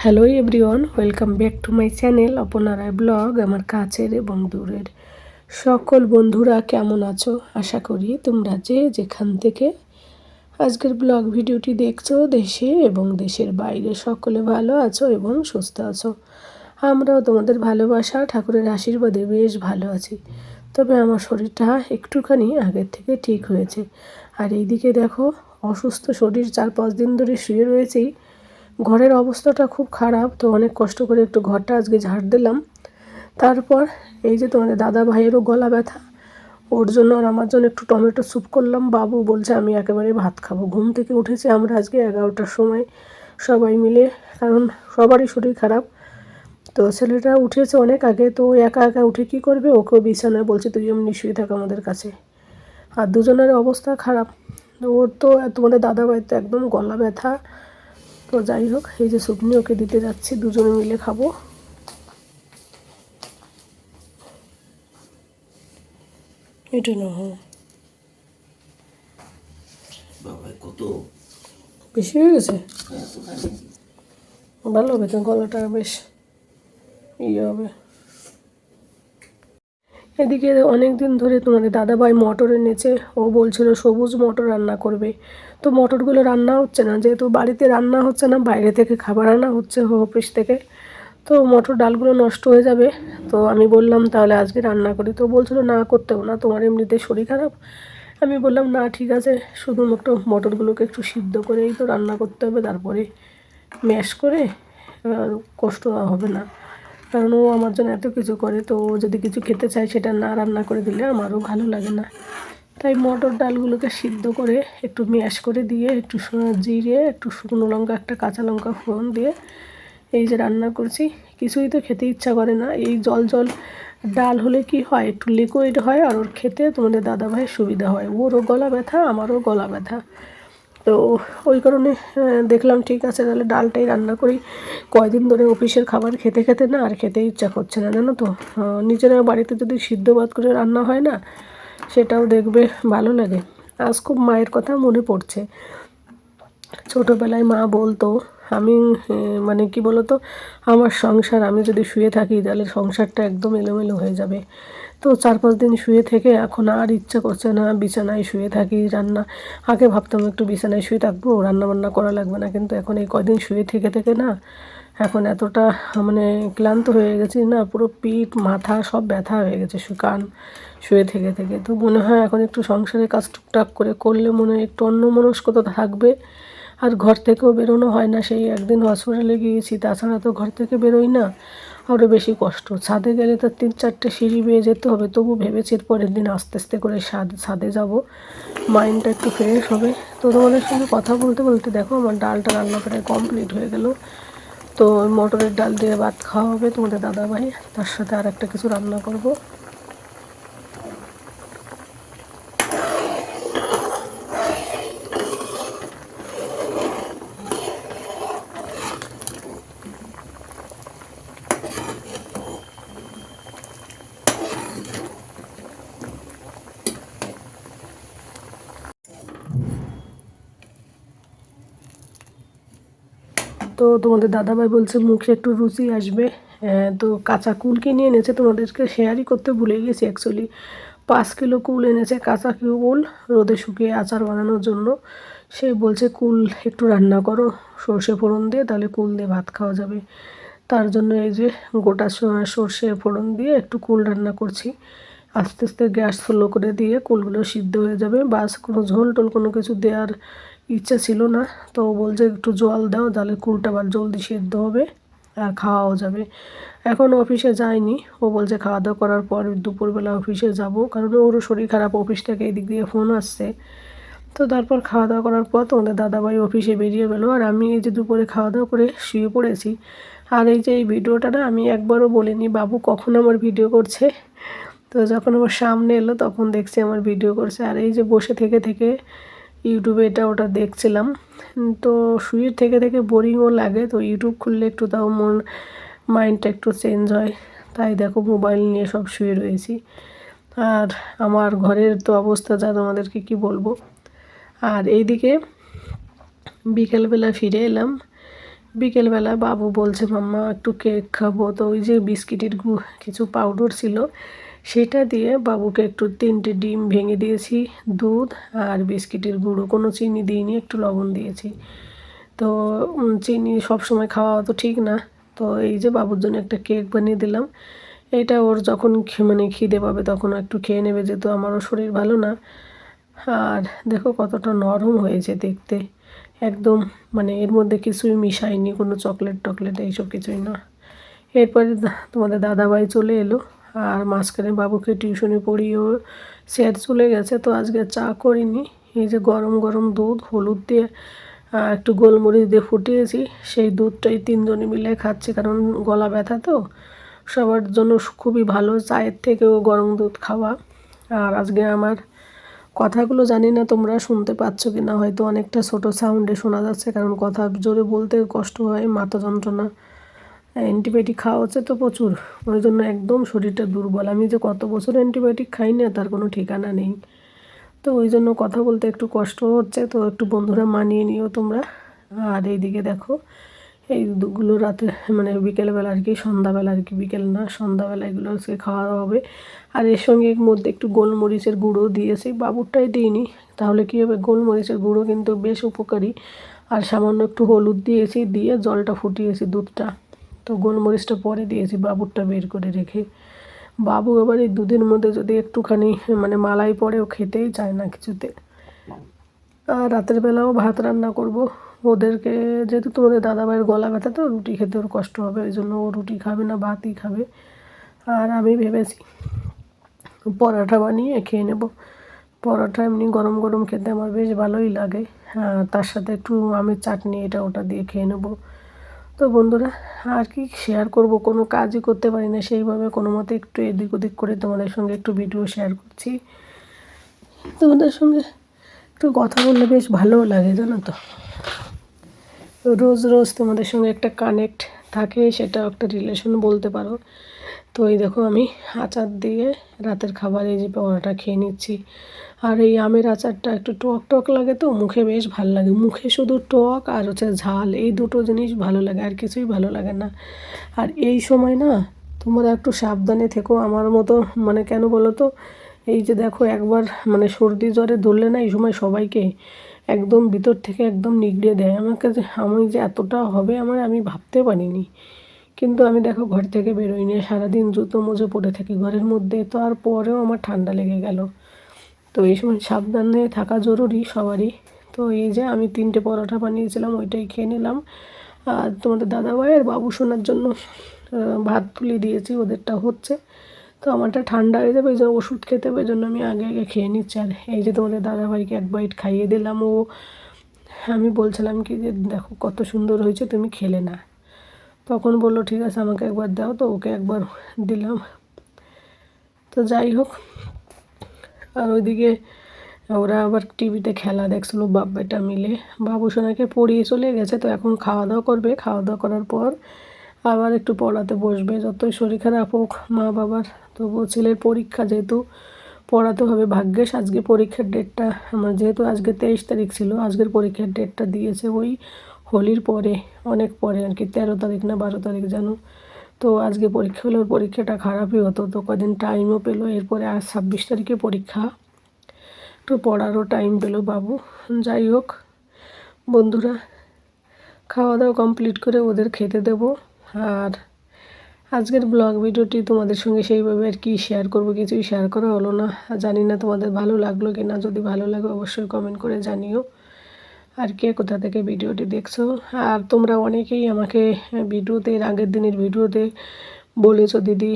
Hello everyone, welcome back to my channel অপনারায় blog. আমার কাছের এবং দূরের সকল বন্ধুরা কেমন আছো? আশা করি তোমরা যে যেখান থেকে আজকের ব্লগ ভিডিওটি দেখছো, দেশে এবং দেশের বাইরে সকলে ভালো আছো এবং সুস্থ আছো। আমরাও তোমাদের ভালোবাসা ঠাকুরের আশীর্বাদে বেশ ভালো আছি। তবে আমার শরীরটা একটুখানি আগের থেকে ঠিক হয়েছে। আর এইদিকে দেখো, অসুস্থ শরীর 4-5 দিন ধরে শুয়ে রয়েছি। ঘরের অবস্থাটা খুব খারাপ, তো অনেক কষ্ট করে একটু ঘরটা আজকে ঝাড় দিলাম। তারপর এই যে তোমাদের দাদা ভাইয়েরও গলা ব্যথা, ওর জন্য আর আমার জন্য একটু টমেটো স্যুপ করলাম। বাবু বলছে আমি একেবারে ভাত খাবো। ঘুম থেকে উঠেছে আমরা আজকে 11টার সময় সবাই মিলে, কারণ সবারই শরীর খারাপ। তো ছেলেটা উঠেছে অনেক আগে, তো একা একা উঠে কী করবে, ওকেও বিছানায় বলছে তুই এমনি শুয়ে থাক আমাদের কাছে। আর দুজনের অবস্থা খারাপ। ওর তো তোমাদের দাদা ভাই তো একদম গলা ব্যথা। তো যাই হোক, এই যে শুকনি ওকে দিতে যাচ্ছি, দুজনে মিলে খাবো। এটা না, হ্যাঁ কত বেশি হয়ে গেছে, ভালো হবে তো, গলাটা বেশ ইয়ে হবে। এদিকে অনেক দিন ধরে তোমাদের দাদাভাই মটর এনেছে, ও বলছিল সবুজ মটর রান্না করবে। তো মটরগুলো রান্না হচ্ছে না, যেহেতু বাড়িতে রান্না হচ্ছে না, বাইরে থেকে খাবার আনা হচ্ছে অফিস থেকে। তো মটর ডালগুলো নষ্ট হয়ে যাবে। তো আমি বললাম তাহলে আজকে রান্না করি। তো বলছিল না করতেও না, তোমার এমনিতে শরীর খারাপ। আমি বললাম না ঠিক আছে, শুধুমাত্র মটরগুলোকে একটু সিদ্ধ করেই তো রান্না করতে হবে, তারপরে ম্যাশ করে কষ্ট হবে না। কারণ ও আমার জন্য এত কিছু করে, তো ও যদি কিছু খেতে চায় সেটা না রান্না করে দিলে আমারও ভালো লাগে না। তাই মটর ডালগুলোকে সিদ্ধ করে একটু ম্যাশ করে দিয়ে একটু জিরে, একটু শুকনো লঙ্কা, একটা কাঁচা লঙ্কা ফোড়ন দিয়ে এই যে রান্না করছি। কিছুই তো খেতে ইচ্ছা করে না। এই জল জল ডাল হলে কি হয়, একটু লিকুইড হয়, আর ওর খেতে তোমাদের দাদাভাইয়ের সুবিধা হয়। ওরও গলা ব্যথা, আমারও গলা ব্যথা। তো ওই কারণে দেখলাম ঠিক আছে তাহলে ডালটাই রান্না করি। কয়দিন ধরে অফিসের খাবার খেতে খেতে না আর খেতে ইচ্ছা করছে না, জানো তো। নিজেরা বাড়িতে যদি সিদ্ধ ভাত করে রান্না হয় না, সেটাও দেখবে ভালো লাগে। আজ খুব মায়ের কথা মনে পড়ছে। ছোটোবেলায় মা বলতো, আমি মানে কি বলতো, আমার সংসার, আমি যদি শুয়ে থাকি তাহলে সংসারটা একদম এলোমেলো হয়ে যাবে। তো 4-5 দিন শুয়ে থেকে এখন আর ইচ্ছা করছে না, বিছানায় শুয়ে থাকি। আগে ভাবতাম একটু বিছানায় শুয়ে থাকবো, রান্না বান্না করা লাগবে না, কিন্তু এখন এই কয়দিন শুয়ে থেকে থেকে না এখন এতটা মানে ক্লান্ত হয়ে গেছি না, পুরো পিঠ মাথা সব ব্যথা হয়ে গেছে কান শুয়ে থেকে থেকে। তো মনে হয় এখন একটু সংসারের কাজ টুকটাক করে করলে মনে হয় একটু অন্যমনস্কতা থাকবে। আর ঘর থেকেও বেরোনো হয় না, সেই একদিন হসপিটালে গিয়েছি, তাছাড়া তো ঘর থেকে বেরোই না। আরও বেশি কষ্ট, ছাদে গেলে তো 3-4টে সিঁড়ি বেয়ে যেতে হবে। তবু ভেবেছি পরের দিন আস্তে আস্তে করে ছাদে যাব, মাইন্ডটা একটু ফ্রেশ হবে। তো তোমাদের সঙ্গে কথা বলতে বলতে দেখো আমার ডালটা রান্না প্রায় কমপ্লিট হয়ে গেল। তো মটরের ডাল দিয়ে ভাত খাওয়া হবে তোমাদের দাদাভাই, তার সাথে আর একটা কিছু রান্না করব। তো তোমাদের দাদাভাই বলছে মুখে একটু রুচি আসবে। তো কাঁচা কুল কিনে এনেছে, তোমাদেরকে শেয়ারই করতে ভুলে গেছি অ্যাকচুয়ালি। 5 কিলো কুল এনেছে, কাঁচা কুল, রোদে শুকিয়ে আচার বানানোর জন্য। সে বলছে কুল একটু রান্না করো সর্ষে ফোড়ন দিয়ে, তাহলে কুল দিয়ে ভাত খাওয়া যাবে। তার জন্য এই যে গোটা সর্ষে ফোড়ন দিয়ে একটু কুল রান্না করছি। আস্তে আস্তে গ্যাস স্লো করে দিয়ে কুলগুলো সিদ্ধ হয়ে যাবে। বাস কোনো ঝোল টোল কোনো কিছু দেওয়ার ইচ্ছা ছিল না। তো ও বলছে একটু জল দাও, তাহলে কুলটা আবার জলদি সিদ্ধ হবে আর খাওয়াও যাবে। এখন অফিসে যায়নি, ও বলছে খাওয়া দাওয়া করার পর দুপুরবেলা অফিসে যাব, কারণ ওরও শরীর খারাপ। অফিস থেকে এদিক দিয়ে ফোন আসছে। তো তারপর খাওয়া দাওয়া করার পর তোমাদের দাদাভাই অফিসে বেরিয়ে গেলো, আর আমি এই যে দুপুরে খাওয়া দাওয়া করে শুয়ে পড়েছি। আর এই যে এই ভিডিওটা না আমি একবারও বলিনি বাবু কখন আমার ভিডিও করছে। তো যখন আমার সামনে এলো তখন দেখছি আমার ভিডিও করছে। আর এই যে বসে থেকে থেকে ইউটিউবে এটা ওটা দেখছিলাম। তো শুয়ে থেকে থেকে বোরিংও লাগে, তো ইউটিউব খুললে একটু তাও মাইন্ডটা একটু চেঞ্জ হয়। তাই দেখো মোবাইল নিয়ে সব শুয়ে রয়েছি। আর আমার ঘরের তো অবস্থা যা তোমাদেরকে কি বলবো। আর এইদিকে বিকেলবেলা ফিরে এলাম। বিকেলবেলা বাবু বলছে মাম্মা একটু কেক খাবো, তো ওই যে বিস্কিটের কিছু পাউডার ছিল সেটা দিয়ে বাবুকে একটু 3টে ডিম ভেঙে দিয়েছি, দুধ আর বিস্কিটের গুঁড়ো, কোনো চিনি দিইনি, একটু লবণ দিয়েছি। তো চিনি সবসময় খাওয়া তো ঠিক না, তো এই যে বাবুর জন্য একটা কেক বানিয়ে দিলাম। এটা ওর যখন মানে খিদে পাবে তখন একটু খেয়ে নেবে, যেহেতু আমারও শরীর ভালো না। আর দেখো কতটা নরম হয়েছে দেখতে, একদম মানে এর মধ্যে কিছুই মিশাইনি, কোনো চকলেট টকলেট এইসব কিছুই না। এরপরে তোমাদের দাদাভাই চলে এলো, আর মাঝখানে বাবুকে টিউশনি পড়িয়েও স্যার চলে গেছে, তো আজকে চা করিনি। এই যে গরম গরম দুধ হলুদ দিয়ে একটু গোলমরিচ দিয়ে ফুটিয়েছি, সেই দুধটাই 3জনে মিলে খাচ্ছি, কারণ গলা ব্যথা তো সবার জন্য খুবই ভালো চায়ের থেকেও গরম দুধ খাওয়া। আর আজকে আমার কথাগুলো জানি না তোমরা শুনতে পাচ্ছ কি না, হয়তো অনেকটা ছোট সাউন্ডে শোনা যাচ্ছে, কারণ কথা জোরে বলতে কষ্ট হয়, মাথা যন্ত্রণা, অ্যান্টিবায়োটিক খাওয়া হচ্ছে তো প্রচুর, ওই জন্য একদম শরীরটা দুর্বল। আমি যে কত বছর অ্যান্টিবায়োটিক খাই না তার কোনো ঠিকানা নেই, তো ওই জন্য কথা বলতে একটু কষ্ট হচ্ছে, তো একটু বন্ধুরা মানিয়ে নিও তোমরা। আর এইদিকে দেখো এই দুধগুলো রাতে মানে বিকেলবেলা আর কি, সন্ধ্যাবেলা আর কি, বিকেল না সন্ধ্যাবেলা এগুলো আজকে খাওয়া হবে। আর এর সঙ্গে এর মধ্যে একটু গোলমরিচের গুঁড়ো দিয়েছি, বাবুরটাই দিইনি, তাহলে কী হবে, গোলমরিচের গুঁড়ো কিন্তু বেশ উপকারী। আর সামান্য একটু হলুদ দিয়েছি, দিয়ে জলটা ফুটিয়েছি দুধটা, তো গোলমরিচটা পরে দিয়েছি বাবুরটা বের করে রেখে। বাবু এবার এই দুধের মধ্যে যদি একটুখানি মানে মালাই পড়ে ও খেতেই চায় না কিছুতে। আর রাতের বেলাও ভাত রান্না করব ওদেরকে, যেহেতু তোমাদের দাদাভাইয়ের গলা ব্যথা তো রুটি খেতে ওর কষ্ট হবে, ওই জন্য ও রুটি খাবে না, ভাতই খাবে। আর আমি ভেবেছি পরোটা বানিয়ে খেয়ে নেব। পরোটা এমনি গরম গরম খেতে আমার বেশ ভালোই লাগে, তার সাথে একটু আমের চাটনি এটা ওটা দিয়ে খেয়ে নেব। তো বন্ধুরা আর কি শেয়ার করব, কোনো কাজই করতে পারি না সেইভাবে, কোনো মতে একটু এদিক ওদিক করে তোমাদের সঙ্গে একটু ভিডিও শেয়ার করছি। তোমাদের সঙ্গে একটু কথা বললে বেশ ভালোও লাগে জানো তো, রোজ রোজ তোমাদের সঙ্গে একটা কানেক্ট থাকে, সেটা একটা রিলেশন বলতে পারো। তো এই দেখো আমি আচার দিয়ে রাতের খাবার এই যে পরোটা খেয়ে নিচ্ছি। আর এই আমের আচারটা একটু টক টক লাগে, তো মুখে বেশ ভালো লাগে, মুখে শুধু টক আর হচ্ছে ঝাল, এই দুটো জিনিস ভালো লাগে, আর কিছুই ভালো লাগে না। আর এই সময় না তোমরা একটু সাবধানে থেকো আমার মতো, মানে কেন বলো তো, এই যে দেখো একবার মানে সর্দি জ্বরে ধরলে না এই সময় সবাইকে একদম ভিতর থেকে একদম নিগড়ে দেয়। আমাকে যে আমি যে এতটা হবে আমার আমি ভাবতে পারিনি, কিন্তু আমি দেখো ঘর থেকে বেরোই না, সারাদিন জুতো মোজো পরে থাকি ঘরের মধ্যে, তো আর পরেও আমার ঠান্ডা লেগে গেল। তো এই সময় সাবধানে থাকা জরুরি সবারই। তো এই যে আমি 3টে পরোটা বানিয়েছিলাম, ওইটাই খেয়ে নিলাম। আর তোমাদের দাদাভাই আর বাবু সোনার জন্য ভাত তুলে দিয়েছি, ওদেরটা হচ্ছে। তো আমারটা ঠান্ডা হয়ে যাবে, ওই জন্য ওষুধ খেতে হবে, ওই জন্য আমি আগে আগে খেয়ে নিচ্ছি। আর এই যে তোমাদের দাদাভাইকে 1 বাইট খাইয়ে দিলাম, ও আমি বলছিলাম কি যে দেখো কত সুন্দর হয়েছে, তুমি খেলে না, তখন বললো ঠিক আছে আমাকে একবার দাও, তো ওকে একবার দিলাম। তো যাই হোক, আর ওইদিকে ওরা আবার টিভিতে খেলা দেখছিলো বাপ বেটা মিলে, বাবু সোনাকে পড়িয়ে চলে গেছে, তো এখন খাওয়া দাওয়া করবে, খাওয়া দাওয়া করার পর আবার একটু পড়াতে বসবে, যতই শরীর খারাপ হোক মা বাবার, তবুও ছেলের পরীক্ষা যেহেতু পড়াতে হবে। ভাগ্যেস আজকে পরীক্ষার ডেটটা আমার, যেহেতু আজকে 23 তারিখ ছিল, আজকের পরীক্ষার ডেটটা দিয়েছে ওই হোলির পরে, অনেক পরে আর কি, 13 তারিখ না 12 তারিখ জানো। তো আজকে পরীক্ষা হলে ওর পরীক্ষাটা খারাপই হতো, তো কদিন টাইমও পেলো, এরপরে আজ 26 তারিখে পরীক্ষা, একটু পড়ারও টাইম পেলো বাবু। যাই হোক বন্ধুরা, খাওয়া দাওয়া কমপ্লিট করে ওদের খেতে দেবো। আর আজকের ব্লগ ভিডিওটি তোমাদের সঙ্গে সেইভাবে আর কি শেয়ার করবো, কিছুই শেয়ার করা হলো না, জানি না তোমাদের ভালো লাগলো কি না, যদি ভালো লাগে অবশ্যই কমেন্ট করে জানিও। আর কে কোথা থেকে ভিডিওটি দেখছো, আর তোমরা অনেকেই আমাকে ভিডিওতে, এর আগের দিনের ভিডিওতে বলেছো দিদি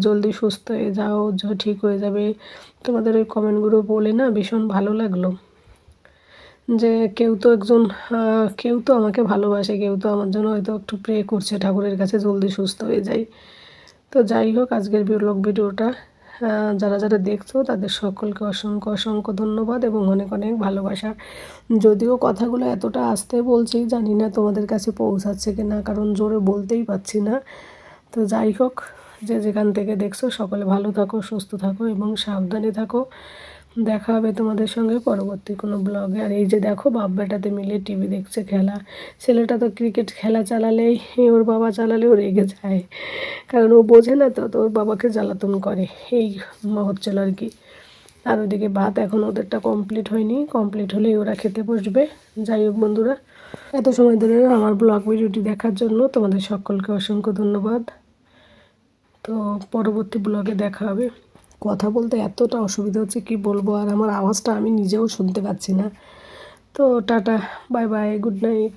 জলদি সুস্থ হয়ে যাও, ঠিক হয়ে যাবে, তোমাদের ওই কমেন্টগুলো বলে না ভীষণ ভালো লাগলো, যে কেউ তো একজন কেউ তো আমাকে ভালোবাসে, কেউ তো আমার জন্য হয়তো একটু প্রে করছে ঠাকুরের কাছে জলদি সুস্থ হয়ে যাই। তো যাই হোক আজকের ব্লগ ভিডিওটা যারা যারা দেখছো তাদের সকলকে অসংখ্য অসংখ্য ধন্যবাদ এবং অনেক অনেক ভালোবাসা। যদিও কথাগুলো এতটা আস্তে বলছি, জানি না তোমাদের কাছে পৌঁছাচ্ছে কি না, কারণ জোরে বলতেই পারছি না। তো যাই হোক, যে যেখান থেকে দেখছো সকলে ভালো থাকো, সুস্থ থাকো এবং সাবধানে থাকো। দেখা হবে তোমাদের সঙ্গে পরবর্তী কোনো ব্লগে। আর এই যে দেখো বাপ বেটাতে মিলে টিভি দেখছে খেলা। ছেলেটা তো ক্রিকেট খেলা চালালেই ওর বাবা চালালেও রেগে যায়, কারণ ও বোঝে না তো ওর বাবাকে জ্বালাতন করে, এই হচ্ছিল আর কি। আর ওদিকে ভাত এখন ওদেরটা কমপ্লিট হয়নি, কমপ্লিট হলেই ওরা খেতে বসবে। যাই হোক বন্ধুরা, এত সময় ধরে আমার ব্লগ ভিডিওটি দেখার জন্য তোমাদের সকলকে অসংখ্য ধন্যবাদ। তো পরবর্তী ব্লগে দেখা হবে। কথা বলতে এতটা অসুবিধা হচ্ছে কি বলবো, আর আমার আওয়াজটা আমি নিজেও শুনতে পাচ্ছি না। তো tata, bye bye, good night.